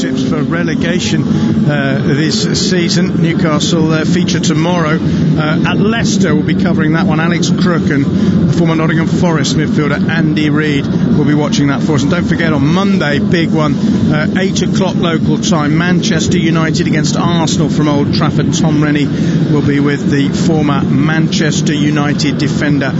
tips for relegation this season. Newcastle feature tomorrow at Leicester. We'll be covering that one. Alex Crook and former Nottingham Forest midfielder Andy Reid will be watching that for us. And don't forget, on Monday, big one, 8 o'clock local time, Manchester United against Arsenal from Old Trafford. Tom Rennie will be with the former Manchester United defender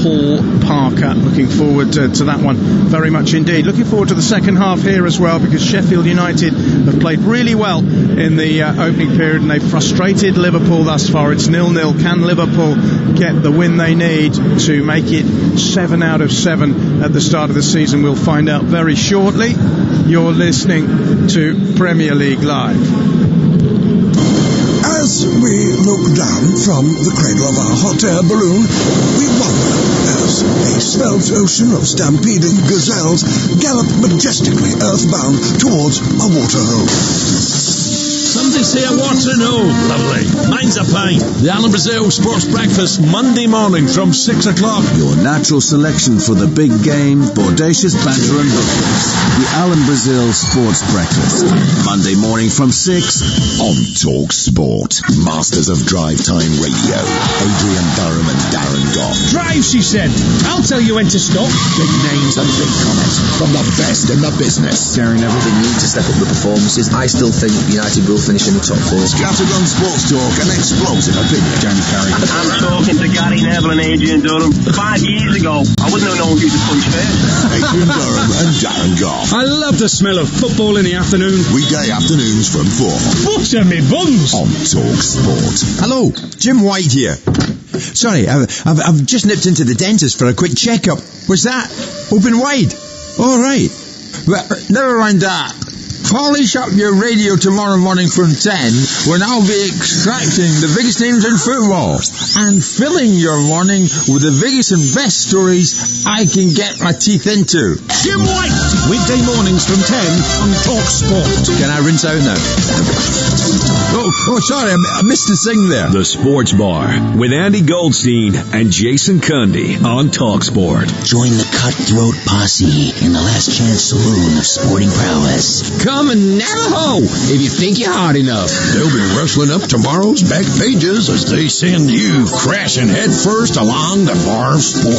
Paul Parker. Looking forward to that one very much indeed. Looking forward to the second half here as well, because Sheffield United have played really well in the opening period and they've frustrated Liverpool thus far. It's 0-0. Can Liverpool get the win they need to make it 7 out of 7 at the start of the season? We'll find out very shortly. You're listening to Premier League Live. As we look down from the cradle of our hot air balloon, we wonder as a svelte ocean of stampeding gazelles gallop majestically earthbound towards a water hole. Somebody say I want to know. Lovely. Mine's a pint. The Alan Brazil Sports Breakfast, Monday morning from 6 o'clock. Your natural selection for the big game, bodacious banter and hookers. The Alan Brazil Sports Breakfast, Monday morning from 6 on Talk Sport. Masters of Drive Time Radio, Adrian Durham and Darren Goff. Drive, she said. I'll tell you when to stop. Big names and big comments from the best in the business. Sharing everything need to step up the performances. I still think United will finish in the top 4. Scattergun Sports Talk and explosive opinion. Jamie Carey. I'm talking to Gary Neville and Adrian Durham. 5 years ago, I wouldn't have known who to punch first. Adrian Durham and Darren Goff. I love the smell of football in the afternoon. Weekday afternoons from 4. Butter me buns. On Talk Sport. Hello, Jim White here. Sorry, I've just nipped into the dentist for a quick checkup. Was that open wide? All right. Well, never mind that. Polish up your radio tomorrow morning from 10, when I'll be extracting the biggest names in football and filling your morning with the biggest and best stories I can get my teeth into. Jim White, weekday mornings from 10 on Talk Sport. Can I rinse out now? Oh, sorry, I missed the sing there. The Sports Bar with Andy Goldstein and Jason Cundy on Talk Sport. Join the cutthroat posse in the Last Chance Saloon of sporting prowess. Come and Navajo, if you think you're hard enough. They'll be rustling up tomorrow's back pages as they send you crashing headfirst along the bar of sport.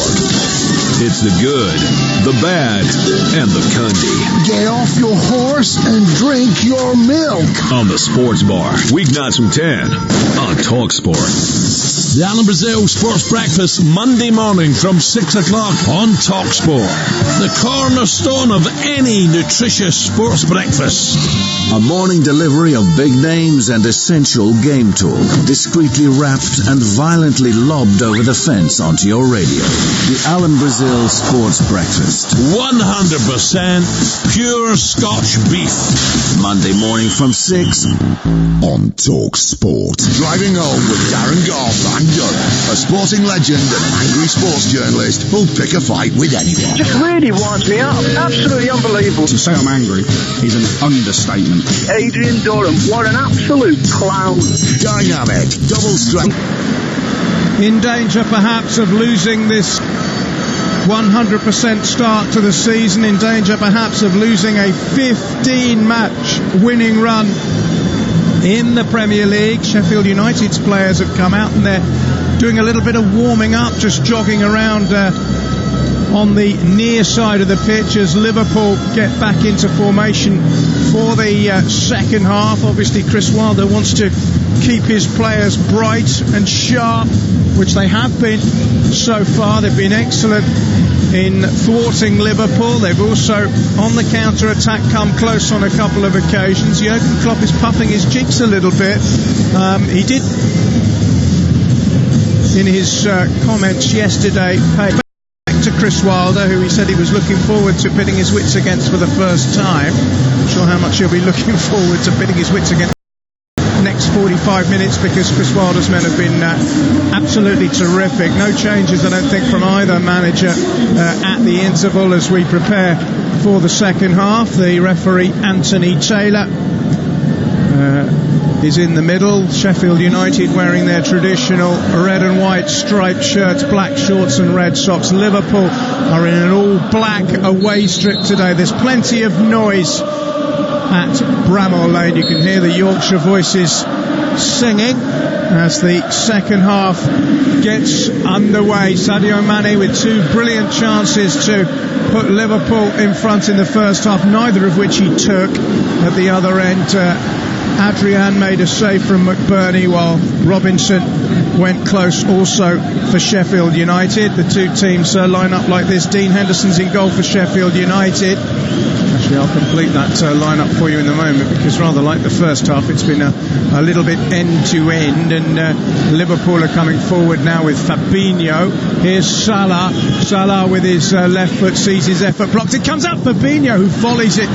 It's the good, the bad, and the Cundy. Get off your horse and drink your milk. On the Sports Bar, weeknights from 10 on Talk Sport. The Alan Brazil Sports Breakfast, Monday morning from 6 o'clock on Talk Sport. The cornerstone of any nutritious sports breakfast. A morning delivery of big names and essential game talk, discreetly wrapped and violently lobbed over the fence onto your radio. The Alan Brazil Sports Breakfast. 100% pure Scotch beef. Monday morning from 6 on Talk Sport. Driving home with Darren Goff and Durham, a sporting legend and angry sports journalist who'll pick a fight with anyone. Just really winds me up. Absolutely unbelievable. To say I'm angry is an understatement. Adrian Durham, what an absolute clown. Dynamic, double strength. In danger perhaps of losing this 100% start to the season, in danger perhaps of losing a 15-match winning run in the Premier League. Sheffield United's players have come out and they're doing a little bit of warming up, just jogging around on the near side of the pitch as Liverpool get back into formation for the second half. Obviously Chris Wilder wants to keep his players bright and sharp, which they have been so far. They've been excellent in thwarting Liverpool. They've also, on the counter-attack, come close on a couple of occasions. Jurgen Klopp is puffing his cheeks a little bit. He did, in his comments yesterday, pay back to Chris Wilder, who he said he was looking forward to pitting his wits against for the first time. I'm not sure how much he'll be looking forward to pitting his wits against next 45 minutes, because Chris Wilder's men have been absolutely terrific. No changes, I don't think, from either manager at the interval as we prepare for the second half. The referee, Anthony Taylor, is in the middle. Sheffield United wearing their traditional red and white striped shirts, black shorts and red socks. Liverpool are in an all black away strip today. There's plenty of noise at Bramall Lane. You can hear the Yorkshire voices singing as the second half gets underway. Sadio Mane with two brilliant chances to put Liverpool in front in the first half, neither of which he took. At the other end, Adrian made a save from McBurney, while Robinson went close also for Sheffield United. The two teams line up like this. Dean Henderson's in goal for Sheffield United. Actually, I'll complete that lineup for you in a moment, because rather like the first half, it's been a little bit end-to-end, and Liverpool are coming forward now with Fabinho. Here's Salah. Salah with his left foot sees his effort blocked. It comes out Fabinho, who volleys it.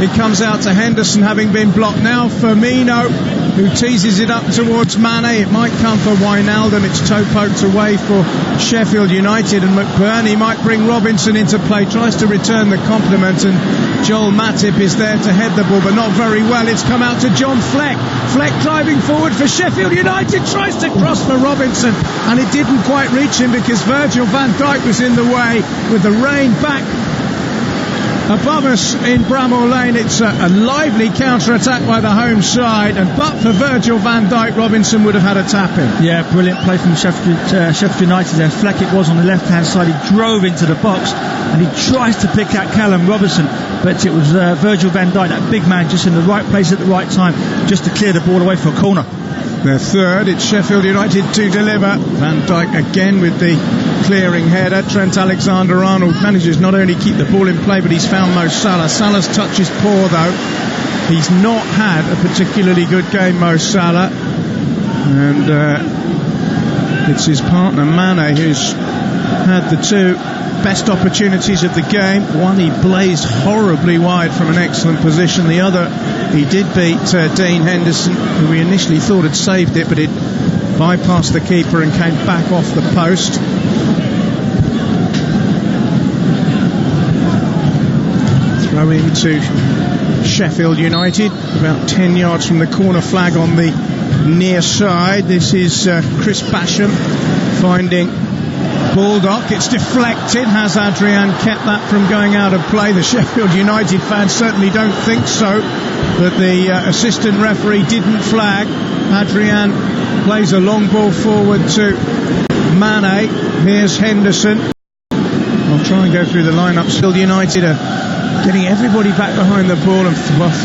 It comes out to Henderson, having been blocked. Now Firmino, who teases it up towards Mane. It might come for Wijnaldum. It's toe poked away for Sheffield United, and McBurney might bring Robinson into play. Tries to return the compliment, and Joel Matip is there to head the ball, but not very well. It's come out to John Fleck. Fleck driving forward for Sheffield United, tries to cross for Robinson, and it didn't quite reach him because Virgil van Dijk was in the way. With the rain back above us in Bramall Lane, it's a lively counter-attack by the home side, and but for Virgil van Dijk, Robinson would have had a tap-in. Yeah, brilliant play from Sheffield United there. Fleck it was on the left-hand side. He drove into the box and he tries to pick out Callum Robinson, but it was Virgil van Dijk, that big man, just in the right place at the right time, just to clear the ball away for a corner. Their third, it's Sheffield United to deliver. Van Dijk again with the clearing header. Trent Alexander-Arnold manages not only keep the ball in play, but he's found Mo Salah. Salah's touch is poor though. He's not had a particularly good game, Mo Salah, and it's his partner Mane who's had the two best opportunities of the game. One he blazed horribly wide from an excellent position. The other he did beat Dean Henderson, who we initially thought had saved it, but it bypassed the keeper and came back off the post. Throw into Sheffield United, about 10 yards from the corner flag on the near side. This is Chris Basham finding Baldock. It's deflected. Has Adrian kept that from going out of play? The Sheffield United fans certainly don't think so, that the assistant referee didn't flag. Adrian plays a long ball forward to Mane. Here's Henderson. I'll try and go through the lineup. Sheffield United are getting everybody back behind the ball and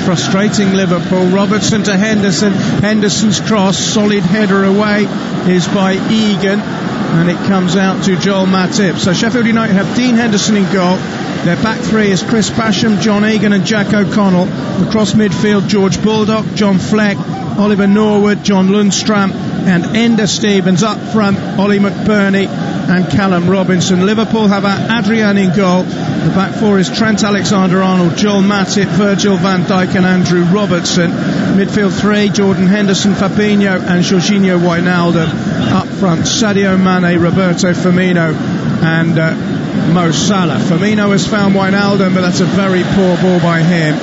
frustrating Liverpool. Robertson to Henderson. Henderson's cross, solid header away, is by Egan, and it comes out to Joel Matip. So Sheffield United have Dean Henderson in goal. Their back three is Chris Basham, John Egan and Jack O'Connell. Across midfield, George Baldock, John Fleck, Oliver Norwood, John Lundstram and Ender Stevens. Up front, Ollie McBurney and Callum Robinson. Liverpool have Adrian in goal. The back four is Trent Alexander-Arnold, Joel Matip, Virgil van Dijk and Andrew Robertson. Midfield three, Jordan Henderson, Fabinho and Jorginho Wijnaldum. Up front, Sadio Mane, Roberto Firmino and Mo Salah. Firmino has found Wijnaldum, but that's a very poor ball by him.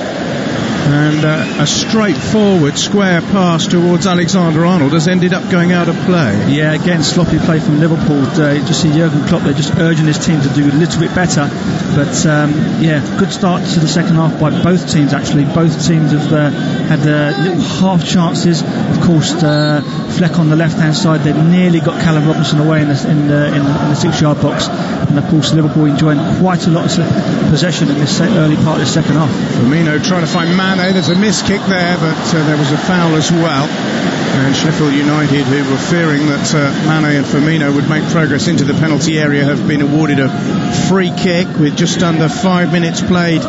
And a straightforward square pass towards Alexander-Arnold has ended up going out of play. Yeah, again, sloppy play from Liverpool. Just see Jurgen Klopp, they're just urging his team to do a little bit better. But yeah, good start to the second half by both teams actually. Both teams have had little half chances. Of course, Fleck on the left-hand side, they've nearly got Callum Robinson away in the 6-yard box. And of course, Liverpool enjoying quite a lot of possession in this early part of the second half. Firmino trying to find Mane. There's a missed kick there, but there was a foul as well. And Sheffield United, who were fearing that Mane and Firmino would make progress into the penalty area, have been awarded a free kick with just under 5 minutes played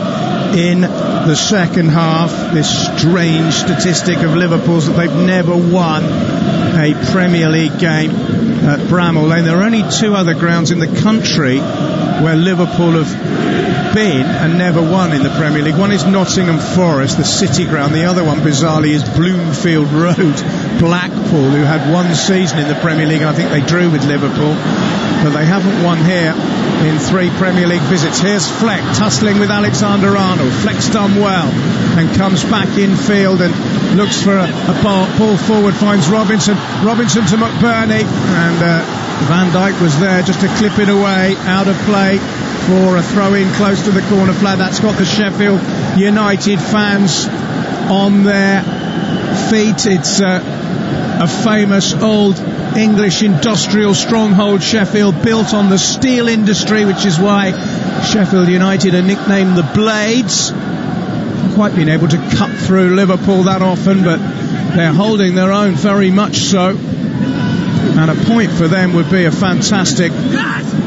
in the second half. This strange statistic of Liverpool's that they've never won a Premier League game at Bramall Lane. There are only two other grounds in the country where Liverpool have been and never won in the Premier League. One is Nottingham Forest, the City ground. The other one, bizarrely, is Bloomfield Road, Blackpool, who had one season in the Premier League. I think they drew with Liverpool, but they haven't won here in 3 Premier League visits. Here's Fleck tussling with Alexander-Arnold. Fleck's done well and comes back infield and looks for a ball forward, finds Robinson to McBurney, and Van Dijk was there just to clip it away, out of play for a throw in close to the corner flag. That's got the Sheffield United fans on their feet. It's a famous old English industrial stronghold, Sheffield, built on the steel industry, which is why Sheffield United are nicknamed the Blades. Quite been able to cut through Liverpool that often, but they're holding their own very much so. And a point for them would be a fantastic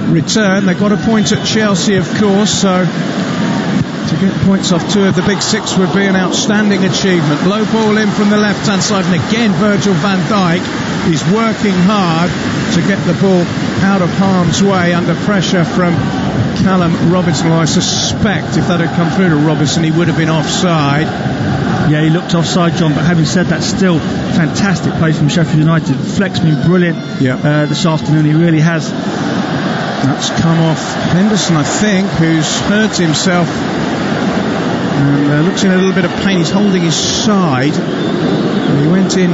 return. They got a point at Chelsea, of course, so to get points off two of the big six would be an outstanding achievement. Low ball in from the left-hand side, and again Virgil van Dijk is working hard to get the ball out of harm's way under pressure from Callum Robinson. Well, I suspect if that had come through to Robinson, he would have been offside. Yeah, he looked offside, John, but having said that, still fantastic play from Sheffield United. Fleck's been brilliant this afternoon, he really has. That's come off Henderson, I think, who's hurt himself and looks in a little bit of pain. He's holding his side. And he went in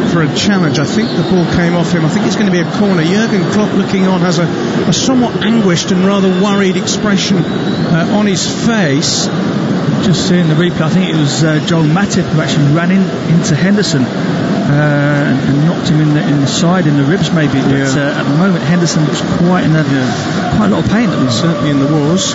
for a challenge. I think the ball came off him. I think it's going to be a corner. Jurgen Klopp, looking on, has a somewhat anguished and rather worried expression on his face. Just seeing the replay, I think it was Joel Matip who actually ran into Henderson and knocked him in the side, in the ribs maybe. But at the moment Henderson looks quite a lot of pain. Certainly in the wars.